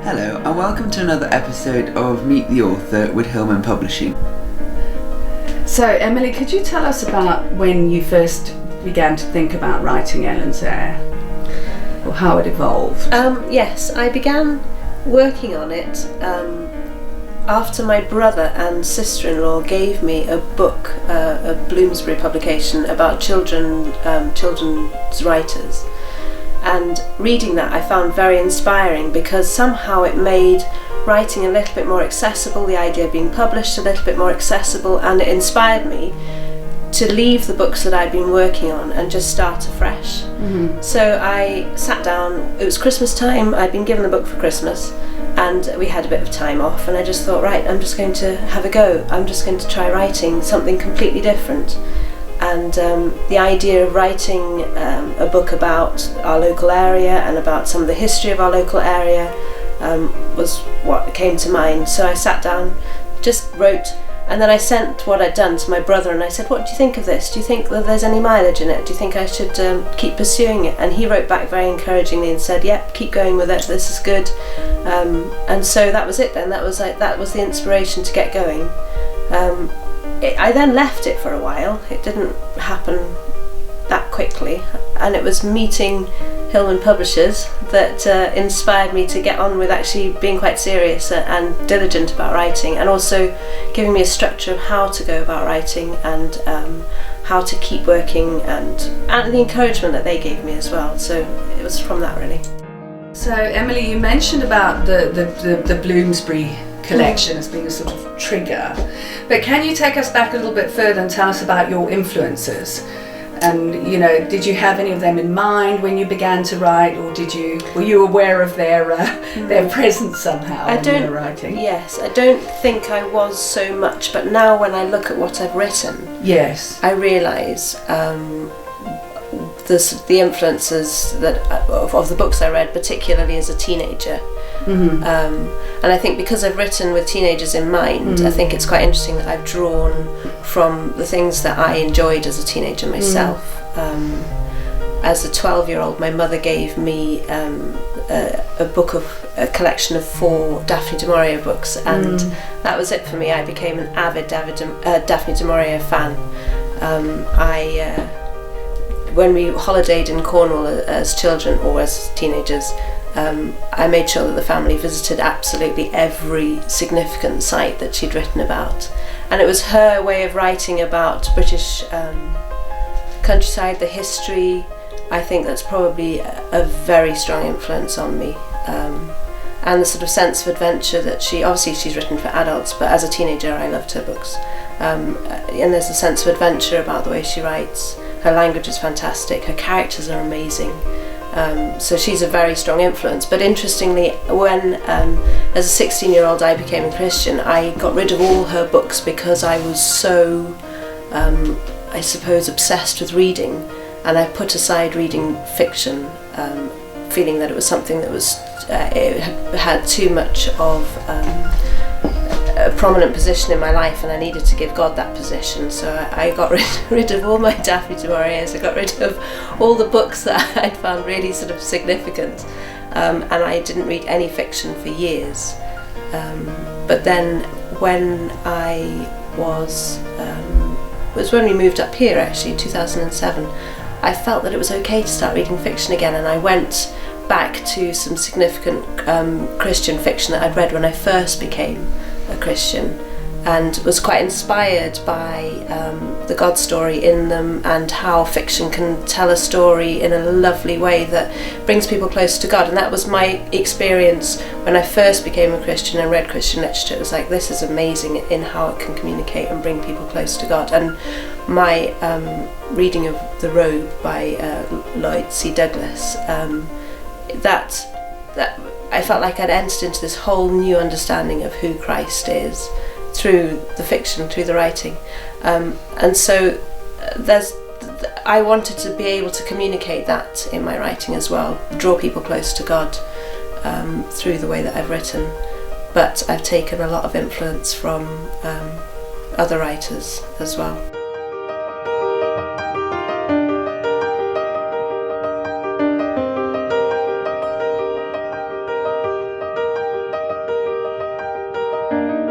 Hello and welcome to another episode of Meet the Author with Hillman Publishing. So Emily, could you tell us about when you first began to think about writing Elin's Heir, or how it evolved? Yes, I began working on it after my brother and sister-in-law gave me a book, a Bloomsbury publication about children's writers. And reading that I found very inspiring because somehow it made writing a little bit more accessible, the idea of being published a little bit more accessible, and it inspired me to leave the books that I'd been working on and just start afresh. Mm-hmm. So I sat down, it was Christmas time, I'd been given the book for Christmas and we had a bit of time off, and I just thought, right, I'm just going to have a go, I'm just going to try writing something completely different. And the idea of writing a book about our local area and about some of the history of our local area was what came to mind. So I sat down, just wrote, and then I sent what I'd done to my brother and I said, what do you think of this? Do you think that there's any mileage in it? Do you think I should keep pursuing it? And he wrote back very encouragingly and said, yep, keep going with it, this is good. And so that was it then, that was the inspiration to get going. I then left it for a while. It didn't happen that quickly, and it was meeting Hillman Publishers that inspired me to get on with actually being quite serious and diligent about writing, and also giving me a structure of how to go about writing and how to keep working, and the encouragement that they gave me as well. So it was from that really. So Emily, you mentioned about the Bloomsbury collection as being a sort of trigger, but can you take us back a little bit further and tell us about your influences? And did you have any of them in mind when you began to write, or were you aware of their presence somehow in your writing? Yes, I don't think I was so much, but now when I look at what I've written, yes, I realise the influences that of the books I read, particularly as a teenager. Mm-hmm. And I think because I've written with teenagers in mind, I think it's quite interesting that I've drawn from the things that I enjoyed as a teenager myself. As a 12-year-old, my mother gave me a collection of 4 Daphne du Maurier books, and that was it for me. I became an avid Daphne du Maurier fan. When we holidayed in Cornwall as children or as teenagers, I made sure that the family visited absolutely every significant site that she'd written about. And it was her way of writing about British countryside, the history. I think that's probably a very strong influence on me. And the sort of sense of adventure that she's written for adults, but as a teenager I loved her books. And there's a sense of adventure about the way she writes. Her language is fantastic, her characters are amazing. So she's a very strong influence. But interestingly, when as a 16-year-old I became a Christian, I got rid of all her books because I was so, I suppose, obsessed with reading, and I put aside reading fiction, feeling that it was something that was it had too much of a prominent position in my life, and I needed to give God that position. So I got rid of all my Daphne du Mauriers. I got rid of all the books that I'd found really sort of significant, and I didn't read any fiction for years. But then when I was when we moved up here actually in 2007, I felt that it was okay to start reading fiction again, and I went back to some significant Christian fiction that I'd read when I first became a Christian, and was quite inspired by the God story in them, and how fiction can tell a story in a lovely way that brings people close to God. And that was my experience when I first became a Christian and read Christian literature. It was like, this is amazing in how it can communicate and bring people close to God. And my reading of The Robe by Lloyd C. Douglas, that I felt like I'd entered into this whole new understanding of who Christ is through the fiction, through the writing. And so I wanted to be able to communicate that in my writing as well, draw people close to God through the way that I've written. But I've taken a lot of influence from other writers as well. you.